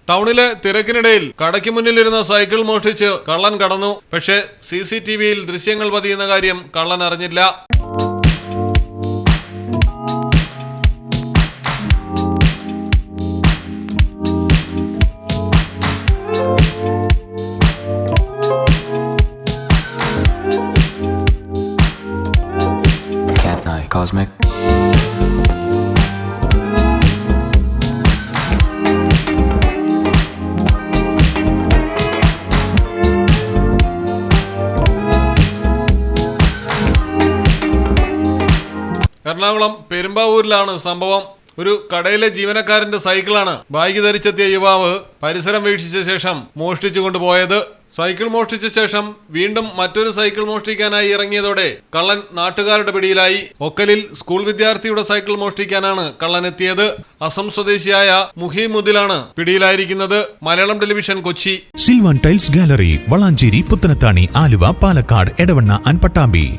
ടൗണിലെ തിരക്കിനിടയിൽ കടയ്ക്ക് മുന്നിലിരുന്ന സൈക്കിൾ മോഷ്ടിച്ച് കള്ളൻ കടന്നു. പക്ഷേ CCTVയിൽ ദൃശ്യങ്ങൾ പതിയുന്ന കാര്യം കള്ളൻ അറിഞ്ഞില്ല. Cosmic. എറണാകുളം പെരുമ്പാവൂരിലാണ് സംഭവം. ഒരു കടയിലെ ജീവനക്കാരന്റെ സൈക്കിളാണ് ബാഗ് ധരിച്ചെത്തിയ യുവാവ് പരിസരം വീക്ഷിച്ച ശേഷം മോഷ്ടിച്ചു കൊണ്ടുപോയത്. സൈക്കിൾ മോഷ്ടിച്ച ശേഷം വീണ്ടും മറ്റൊരു സൈക്കിൾ മോഷ്ടിക്കാനായി ഇറങ്ങിയതോടെ കള്ളൻ നാട്ടുകാരുടെ പിടിയിലായി. ഒക്കലിൽ സ്കൂൾ വിദ്യാർത്ഥിയുടെ സൈക്കിൾ മോഷ്ടിക്കാനാണ് കള്ളൻ എത്തിയത്. അസം സ്വദേശിയായ മുഹീമുദ്ദിലാണ് പിടിയിലായിരിക്കുന്നത്. Malayalam television, Kochi. Silvan tiles gallery, Valanchery, Puthanathani, Aluva, Palakkad, Edavanna and Pattambi.